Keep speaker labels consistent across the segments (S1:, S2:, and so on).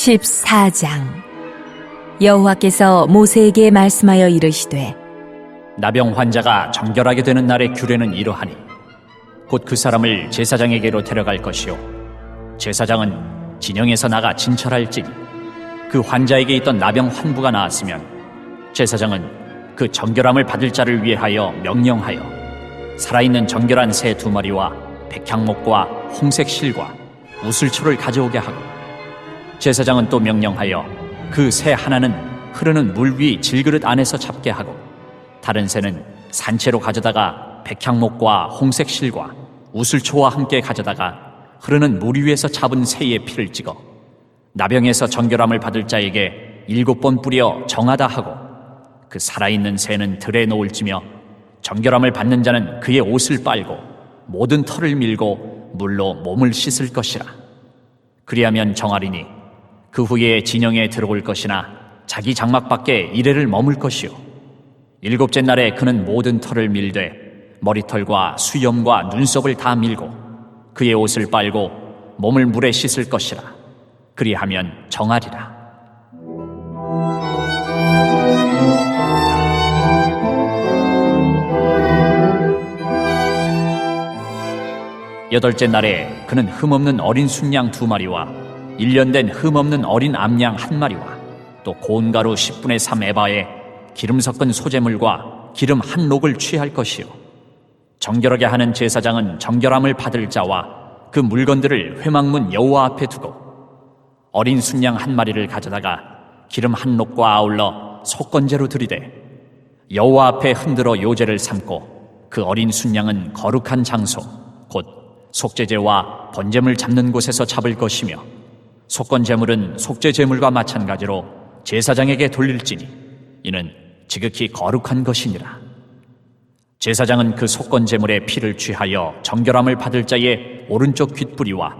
S1: 14장. 여호와께서 모세에게 말씀하여 이르시되
S2: 나병 환자가 정결하게 되는 날의 규례는 이러하니 곧 그 사람을 제사장에게로 데려갈 것이요 제사장은 진영에서 나가 진찰할지니 그 환자에게 있던 나병 환부가 나았으면 제사장은 그 정결함을 받을 자를 위하여 명령하여 살아있는 정결한 새 2마리와 백향목과 홍색 실과 우슬초를 가져오게 하고 제사장은 또 명령하여 그 새 하나는 흐르는 물 위 질그릇 안에서 잡게 하고 다른 새는 산채로 가져다가 백향목과 홍색 실과 우슬초와 함께 가져다가 흐르는 물 위에서 잡은 새의 피를 찍어 나병에서 정결함을 받을 자에게 7번 뿌려 정하다 하고 그 살아있는 새는 들에 놓을지며 정결함을 받는 자는 그의 옷을 빨고 모든 털을 밀고 물로 몸을 씻을 것이라. 그리하면 정하리니 그 후에 진영에 들어올 것이나 자기 장막 밖에 이레를 머물 것이요 7째 날에 그는 모든 털을 밀되 머리털과 수염과 눈썹을 다 밀고 그의 옷을 빨고 몸을 물에 씻을 것이라. 그리하면 정하리라. 여덟째 날에 그는 흠없는 어린 순양 2마리와 1년 된 흠없는 어린 암양 1마리와 또 고운 가루 10분의 3 에바에 기름 섞은 소재물과 기름 한 녹을 취할 것이요 정결하게 하는 제사장은 정결함을 받을 자와 그 물건들을 회막문 여호와 앞에 두고 어린 순양 1마리를 가져다가 기름 한 녹과 아울러 속건제로 드리되 여호와 앞에 흔들어 요제를 삼고 그 어린 순양은 거룩한 장소 곧 속죄제와 번제물 잡는 곳에서 잡을 것이며 속건제물은 속죄제물과 마찬가지로 제사장에게 돌릴지니 이는 지극히 거룩한 것이니라. 제사장은 그 속건제물의 피를 취하여 정결함을 받을 자의 오른쪽 귓부리와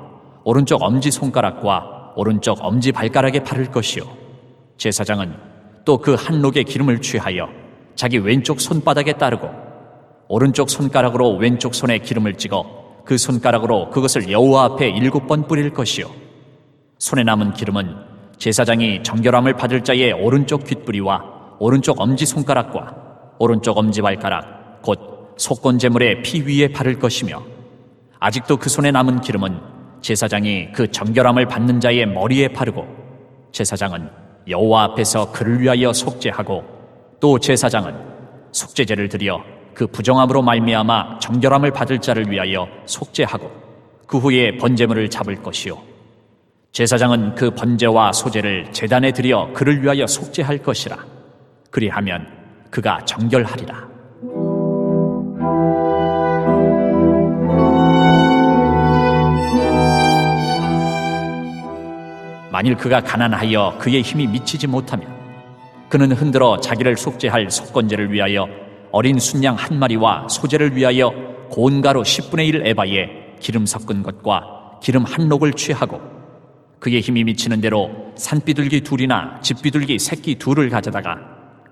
S2: 오른쪽 엄지손가락과 오른쪽 엄지발가락에 바를 것이요 제사장은 또 그 한 녹의 기름을 취하여 자기 왼쪽 손바닥에 따르고 오른쪽 손가락으로 왼쪽 손에 기름을 찍어 그 손가락으로 그것을 여호와 앞에 7번 뿌릴 것이요 손에 남은 기름은 제사장이 정결함을 받을 자의 오른쪽 귓부리와 오른쪽 엄지손가락과 오른쪽 엄지발가락 곧 속건제물의 피 위에 바를 것이며 아직도 그 손에 남은 기름은 제사장이 그 정결함을 받는 자의 머리에 바르고 제사장은 여호와 앞에서 그를 위하여 속죄하고 또 제사장은 속죄제를 드려 그 부정함으로 말미암아 정결함을 받을 자를 위하여 속죄하고 그 후에 번제물을 잡을 것이요 제사장은 그 번제와 소제를 제단에 드려 그를 위하여 속죄할 것이라. 그리하면 그가 정결하리라. 만일 그가 가난하여 그의 힘이 미치지 못하면 그는 흔들어 자기를 속죄할 속건제를 위하여 어린 순양 1마리와 소제를 위하여 고운 가루 10분의 1 에바에 기름 섞은 것과 기름 한 녹을 취하고 그의 힘이 미치는 대로 산비둘기 2이나 집비둘기 새끼 2를 가져다가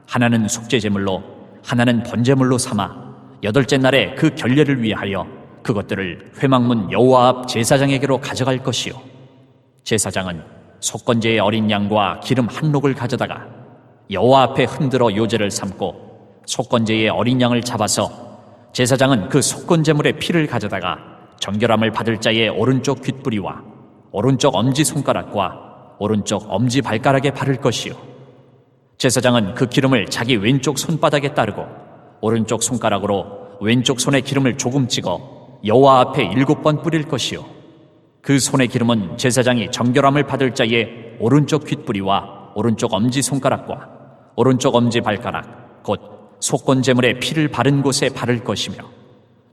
S2: 하나는 속죄제물로 하나는 번제물로 삼아 8째 날에 그 결례를 위하여 그것들을 회막문 여호와 앞 제사장에게로 가져갈 것이요 제사장은 속건제의 어린 양과 기름 한 녹을 가져다가 여호와 앞에 흔들어 요제를 삼고 속건제의 어린 양을 잡아서 제사장은 그 속건제물의 피를 가져다가 정결함을 받을 자의 오른쪽 귓부리와 오른쪽 엄지손가락과 오른쪽 엄지발가락에 바를 것이요 제사장은 그 기름을 자기 왼쪽 손바닥에 따르고 오른쪽 손가락으로 왼쪽 손에 기름을 조금 찍어 여호와 앞에 7번 뿌릴 것이요 그 손의 기름은 제사장이 정결함을 받을 자의 오른쪽 귓부리와 오른쪽 엄지손가락과 오른쪽 엄지발가락 곧 속건제물의 피를 바른 곳에 바를 것이며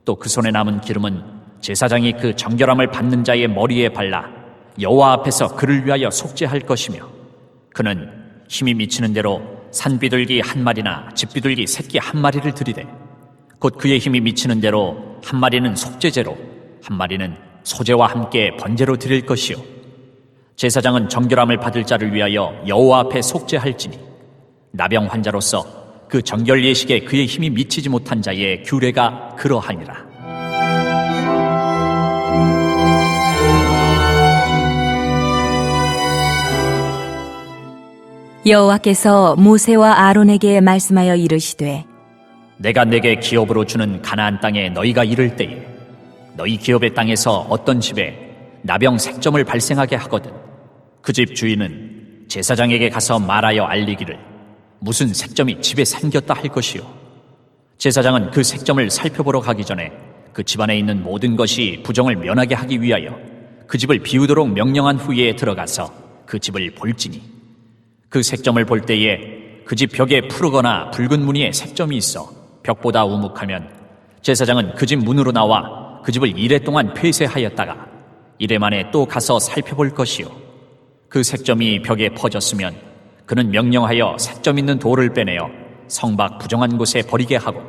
S2: 또 그 손에 남은 기름은 제사장이 그 정결함을 받는 자의 머리에 발라 여호와 앞에서 그를 위하여 속죄할 것이며 그는 힘이 미치는 대로 산비둘기 1마리나 집비둘기 새끼 1마리를 드리되 곧 그의 힘이 미치는 대로 1마리는 속죄제로 1마리는 소제와 함께 번제로 드릴 것이요 제사장은 정결함을 받을 자를 위하여 여호와 앞에 속죄할지니 나병 환자로서 그 정결 예식에 그의 힘이 미치지 못한 자의 규례가 그러하니라.
S1: 여호와께서 모세와 아론에게 말씀하여 이르시되
S2: 내가 내게 기업으로 주는 가나안 땅에 너희가 이를 때에 너희 기업의 땅에서 어떤 집에 나병 색점을 발생하게 하거든 그 집 주인은 제사장에게 가서 말하여 알리기를 무슨 색점이 집에 생겼다 할 것이요 제사장은 그 색점을 살펴보러 가기 전에 그 집안에 있는 모든 것이 부정을 면하게 하기 위하여 그 집을 비우도록 명령한 후에 들어가서 그 집을 볼지니 그 색점을 볼 때에 그 집 벽에 푸르거나 붉은 무늬의 색점이 있어 벽보다 우묵하면 제사장은 그 집 문으로 나와 그 집을 이레 동안 폐쇄하였다가 이레 만에 또 가서 살펴볼 것이요 그 색점이 벽에 퍼졌으면 그는 명령하여 색점 있는 돌을 빼내어 성밖 부정한 곳에 버리게 하고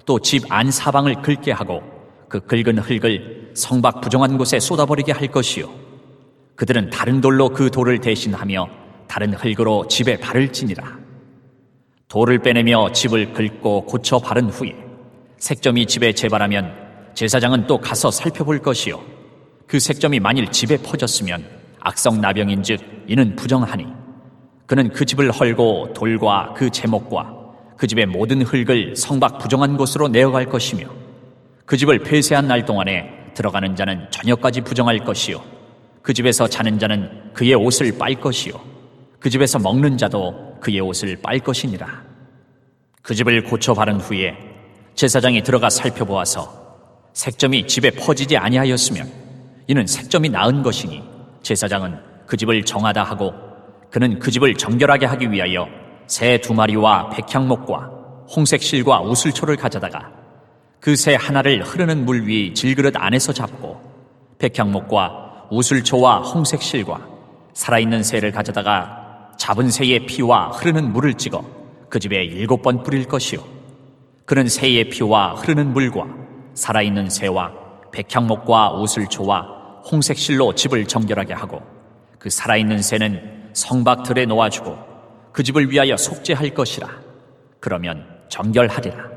S2: 또 집 안 사방을 긁게 하고 그 긁은 흙을 성밖 부정한 곳에 쏟아버리게 할 것이요 그들은 다른 돌로 그 돌을 대신하며 다른 흙으로 집에 발을 지니라 돌을 빼내며 집을 긁고 고쳐 바른 후에 색점이 집에 재발하면 제사장은 또 가서 살펴볼 것이요 그 색점이 만일 집에 퍼졌으면 악성 나병인즉 이는 부정하니 그는 그 집을 헐고 돌과 그 제목과 그 집의 모든 흙을 성밖 부정한 곳으로 내어갈 것이며 그 집을 폐쇄한 날 동안에 들어가는 자는 저녁까지 부정할 것이요 그 집에서 자는 자는 그의 옷을 빨 것이요 그 집에서 먹는 자도 그의 옷을 빨 것이니라 그 집을 고쳐 바른 후에 제사장이 들어가 살펴보아서 색점이 집에 퍼지지 아니하였으면 이는 색점이 나은 것이니 제사장은 그 집을 정하다 하고 그는 그 집을 정결하게 하기 위하여 새 2마리와 백향목과 홍색 실과 우슬초를 가져다가 그 새 하나를 흐르는 물 위 질그릇 안에서 잡고 백향목과 우슬초와 홍색 실과 살아있는 새를 가져다가 잡은 새의 피와 흐르는 물을 찍어 그 집에 7번 뿌릴 것이요 그는 새의 피와 흐르는 물과 살아있는 새와 백향목과 우슬초와 홍색 실로 집을 정결하게 하고 그 살아있는 새는 성밖 들에 놓아주고 그 집을 위하여 속죄할 것이라 그러면 정결하리라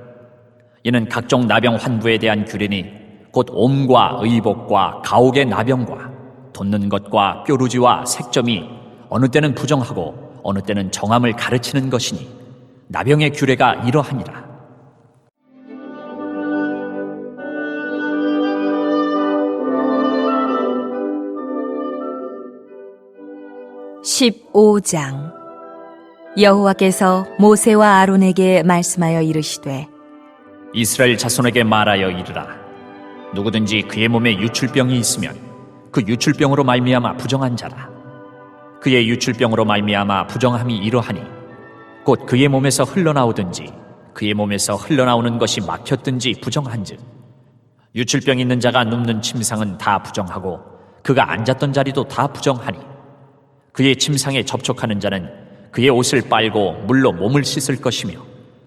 S2: 이는 각종 나병 환부에 대한 규례니 곧 옴과 의복과 가옥의 나병과 돋는 것과 뾰루지와 색점이 어느 때는 부정하고 어느 때는 정함을 가르치는 것이니 나병의 규례가 이러하니라
S1: 15장 여호와께서 모세와 아론에게 말씀하여 이르시되
S2: 이스라엘 자손에게 말하여 이르라 누구든지 그의 몸에 유출병이 있으면 그 유출병으로 말미암아 부정한 자라 그의 유출병으로 말미암아 부정함이 이러하니 곧 그의 몸에서 흘러나오든지 그의 몸에서 흘러나오는 것이 막혔든지 부정한즉 유출병 있는 자가 눕는 침상은 다 부정하고 그가 앉았던 자리도 다 부정하니 그의 침상에 접촉하는 자는 그의 옷을 빨고 물로 몸을 씻을 것이며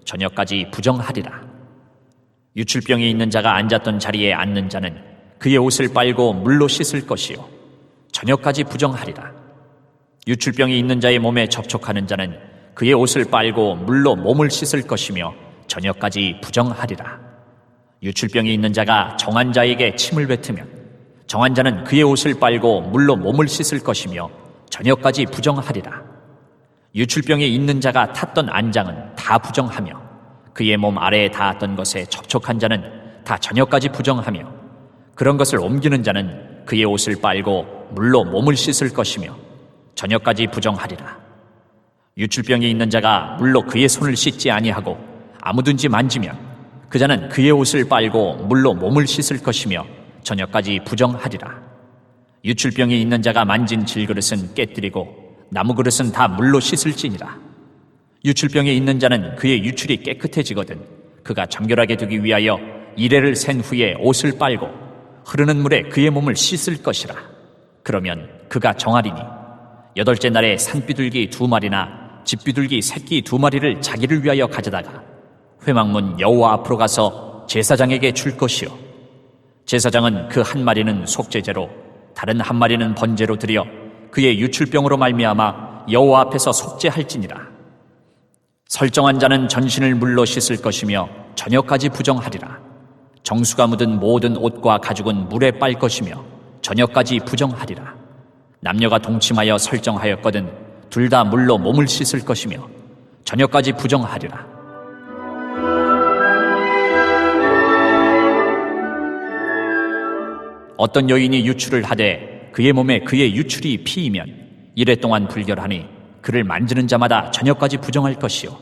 S2: 저녁까지 부정하리라 유출병이 있는 자가 앉았던 자리에 앉는 자는 그의 옷을 빨고 물로 씻을 것이요 저녁까지 부정하리라 유출병이 있는 자의 몸에 접촉하는 자는 그의 옷을 빨고 물로 몸을 씻을 것이며 저녁까지 부정하리라 유출병이 있는 자가 정한 자에게 침을 뱉으면 정한 자는 그의 옷을 빨고 물로 몸을 씻을 것이며 저녁까지 부정하리라 유출병이 있는 자가 탔던 안장은 다 부정하며 그의 몸 아래에 닿았던 것에 접촉한 자는 다 저녁까지 부정하며 그런 것을 옮기는 자는 그의 옷을 빨고 물로 몸을 씻을 것이며 저녁까지 부정하리라 유출병이 있는 자가 물로 그의 손을 씻지 아니하고 아무든지 만지면 그 자는 그의 옷을 빨고 물로 몸을 씻을 것이며 저녁까지 부정하리라 유출병이 있는 자가 만진 질그릇은 깨뜨리고 나무 그릇은 다 물로 씻을지니라 유출병이 있는 자는 그의 유출이 깨끗해지거든 그가 정결하게 되기 위하여 이레를 센 후에 옷을 빨고 흐르는 물에 그의 몸을 씻을 것이라 그러면 그가 정하리니 8째 날에 산비둘기 2마리나 집비둘기 새끼 2마리를 자기를 위하여 가져다가 회막문 여호와 앞으로 가서 제사장에게 줄 것이요 제사장은 그 1마리는 속죄제로 다른 1마리는 번제로 드려 그의 유출병으로 말미암아 여호와 앞에서 속죄할지니라 설정한 자는 전신을 물로 씻을 것이며 저녁까지 부정하리라 정수가 묻은 모든 옷과 가죽은 물에 빨 것이며 저녁까지 부정하리라 남녀가 동침하여 설정하였거든 둘 다 물로 몸을 씻을 것이며 저녁까지 부정하리라. 어떤 여인이 유출을 하되 그의 몸에 그의 유출이 피이면 이레 동안 불결하니 그를 만지는 자마다 저녁까지 부정할 것이요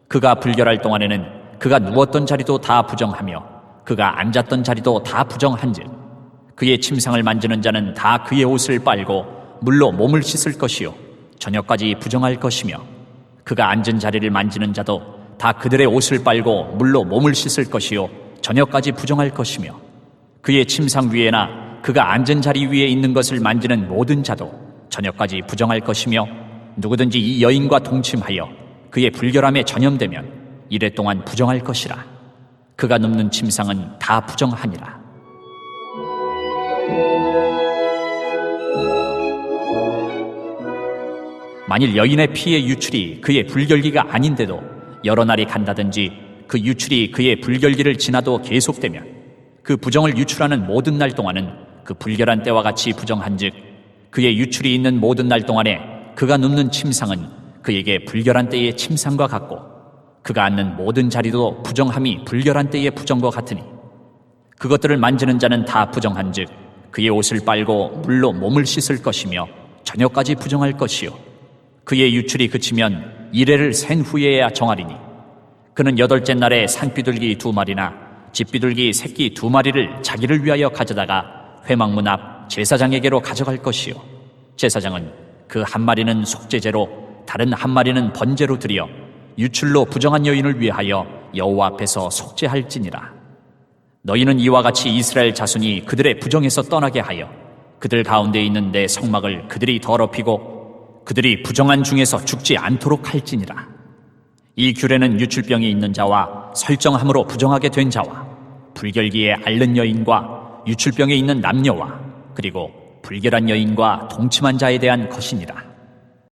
S2: 그가 불결할 동안에는 그가 누웠던 자리도 다 부정하며 그가 앉았던 자리도 다 부정한즉 그의 침상을 만지는 자는 다 그의 옷을 빨고 물로 몸을 씻을 것이요 저녁까지 부정할 것이며 그가 앉은 자리를 만지는 자도 다 그들의 옷을 빨고 물로 몸을 씻을 것이요 저녁까지 부정할 것이며 그의 침상 위에나 그가 앉은 자리 위에 있는 것을 만지는 모든 자도 저녁까지 부정할 것이며 누구든지 이 여인과 동침하여 그의 불결함에 전염되면 이레 동안 부정할 것이라. 그가 눕는 침상은 다 부정하니라. 만일 여인의 피의 유출이 그의 불결기가 아닌데도 여러 날이 간다든지 그 유출이 그의 불결기를 지나도 계속되면 그 부정을 유출하는 모든 날 동안은 그 불결한 때와 같이 부정한즉 그의 유출이 있는 모든 날 동안에 그가 눕는 침상은 그에게 불결한 때의 침상과 같고 그가 앉는 모든 자리도 부정함이 불결한 때의 부정과 같으니 그것들을 만지는 자는 다 부정한즉 그의 옷을 빨고 물로 몸을 씻을 것이며 저녁까지 부정할 것이요 그의 유출이 그치면 이레를 센 후에야 정하리니 그는 8째 날에 산비둘기 2마리나 집비둘기 새끼 2마리를 자기를 위하여 가져다가 회막문 앞 제사장에게로 가져갈 것이요 제사장은 그 1마리는 속죄제로 다른 1마리는 번제로 드려 유출로 부정한 여인을 위하여 여호와 앞에서 속죄할지니라. 너희는 이와 같이 이스라엘 자손이 그들의 부정에서 떠나게 하여 그들 가운데 있는 내 성막을 그들이 더럽히고 그들이 부정한 중에서 죽지 않도록 할지니라. 이 규례는 유출병이 있는 자와 설정함으로 부정하게 된 자와 불결기에 앓는 여인과 유출병에 있는 남녀와 그리고 불결한 여인과 동침한 자에 대한 것이니라.